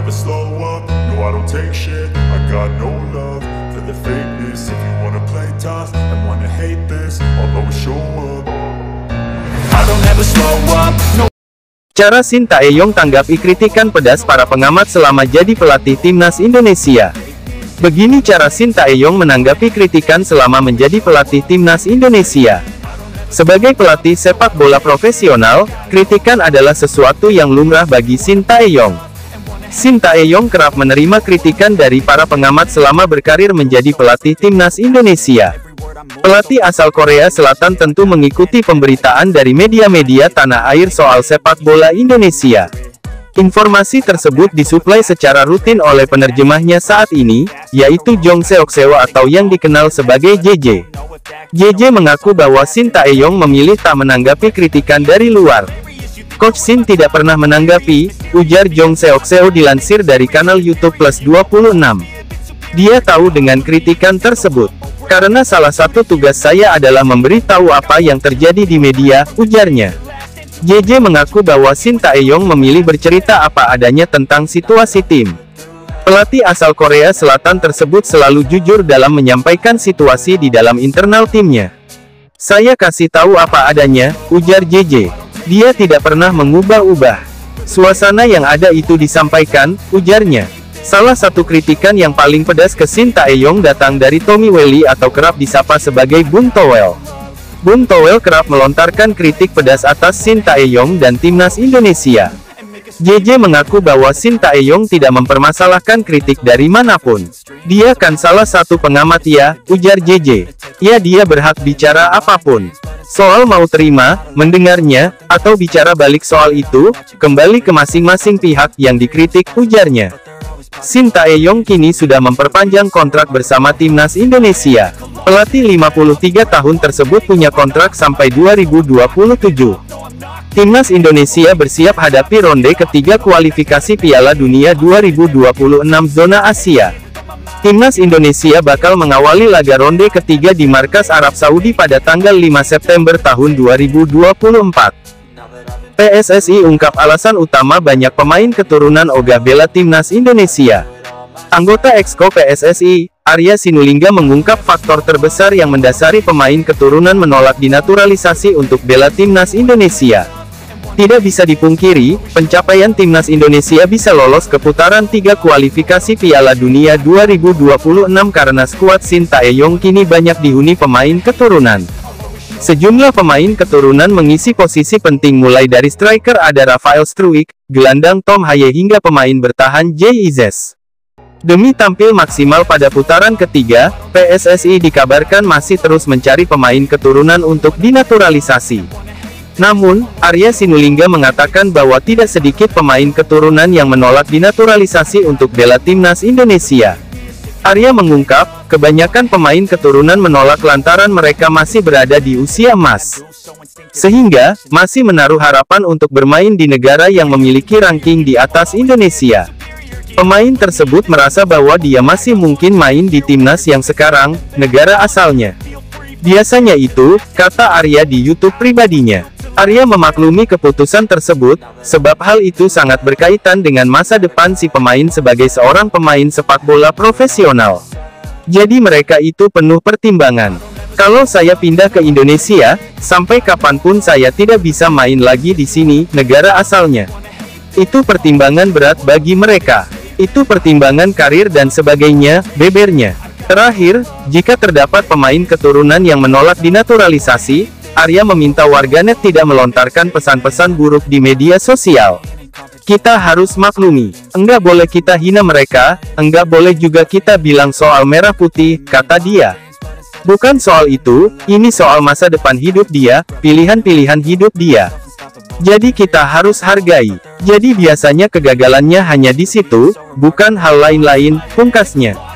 never slow up, no I don't take shit. I got no love for the fakeness. If you wanna play tough and wanna hate this, I'll always show up. I don't ever slow up, no. Cara Shin Tae-yong tanggapi kritikan pedas para pengamat selama jadi pelatih timnas Indonesia. Begini cara Shin Tae-yong menanggapi kritikan selama menjadi pelatih timnas Indonesia. Sebagai pelatih sepak bola profesional, kritikan adalah sesuatu yang lumrah bagi Shin Tae-yong. Shin Tae-yong kerap menerima kritikan dari para pengamat selama berkarir menjadi pelatih timnas Indonesia. Pelatih asal Korea Selatan tentu mengikuti pemberitaan dari media-media tanah air soal sepak bola Indonesia. Informasi tersebut disuplai secara rutin oleh penerjemahnya saat ini, yaitu Jong Seok-seo atau yang dikenal sebagai JJ. JJ mengaku bahwa Shin Tae-yong memilih tak menanggapi kritikan dari luar. Coach Shin tidak pernah menanggapi, ujar Jong Seok-seo dilansir dari kanal YouTube Plus 26. Dia tahu dengan kritikan tersebut. Karena salah satu tugas saya adalah memberitahu apa yang terjadi di media, ujarnya. JJ mengaku bahwa Shin Tae-yong memilih bercerita apa adanya tentang situasi tim. Pelatih asal Korea Selatan tersebut selalu jujur dalam menyampaikan situasi di dalam internal timnya. Saya kasih tahu apa adanya, ujar JJ. Dia tidak pernah mengubah-ubah. Suasana yang ada itu disampaikan, ujarnya. Salah satu kritikan yang paling pedas ke Shin Tae-yong datang dari Tommy Welly atau kerap disapa sebagai Bung Towel. Bung Towel kerap melontarkan kritik pedas atas Shin Tae-yong dan timnas Indonesia. JJ mengaku bahwa Shin Tae-yong tidak mempermasalahkan kritik dari manapun. Dia kan salah satu pengamat ya, ujar JJ. Ya dia berhak bicara apapun. Soal mau terima, mendengarnya, atau bicara balik soal itu, kembali ke masing-masing pihak yang dikritik, ujarnya. Shin Tae-yong kini sudah memperpanjang kontrak bersama timnas Indonesia. Pelatih 53 tahun tersebut punya kontrak sampai 2027. Timnas Indonesia bersiap hadapi ronde ketiga kualifikasi Piala Dunia 2026 zona Asia. Timnas Indonesia bakal mengawali laga ronde ketiga di markas Arab Saudi pada tanggal 5 September tahun 2024. PSSI ungkap alasan utama banyak pemain keturunan ogah bela timnas Indonesia. Anggota Exco PSSI, Arya Sinulinga mengungkap faktor terbesar yang mendasari pemain keturunan menolak dinaturalisasi untuk bela timnas Indonesia. Tidak bisa dipungkiri, pencapaian timnas Indonesia bisa lolos ke putaran 3 kualifikasi Piala Dunia 2026 karena skuad Shin Tae-yong kini banyak dihuni pemain keturunan. Sejumlah pemain keturunan mengisi posisi penting mulai dari striker ada Rafael Struijk, gelandang Tom Haye hingga pemain bertahan Jay Izes. Demi tampil maksimal pada putaran ketiga, PSSI dikabarkan masih terus mencari pemain keturunan untuk dinaturalisasi. Namun, Arya Sinulinga mengatakan bahwa tidak sedikit pemain keturunan yang menolak dinaturalisasi untuk bela timnas Indonesia. Arya mengungkap, kebanyakan pemain keturunan menolak lantaran mereka masih berada di usia emas. Sehingga, masih menaruh harapan untuk bermain di negara yang memiliki ranking di atas Indonesia. Pemain tersebut merasa bahwa dia masih mungkin main di timnas yang sekarang, negara asalnya. Biasanya itu, kata Arya di YouTube pribadinya. Arya memaklumi keputusan tersebut, sebab hal itu sangat berkaitan dengan masa depan si pemain sebagai seorang pemain sepak bola profesional. Jadi mereka itu penuh pertimbangan. Kalau saya pindah ke Indonesia, sampai kapanpun saya tidak bisa main lagi di sini, negara asalnya. Itu pertimbangan berat bagi mereka. Itu pertimbangan karir dan sebagainya, bebernya. Terakhir, jika terdapat pemain keturunan yang menolak dinaturalisasi, Arya meminta warganet tidak melontarkan pesan-pesan buruk di media sosial. Kita harus maklumi, enggak boleh kita hina mereka, enggak boleh juga kita bilang soal merah putih, kata dia. Bukan soal itu, ini soal masa depan hidup dia, pilihan-pilihan hidup dia. Jadi kita harus hargai. Jadi biasanya kegagalannya hanya di situ, bukan hal lain-lain, pungkasnya.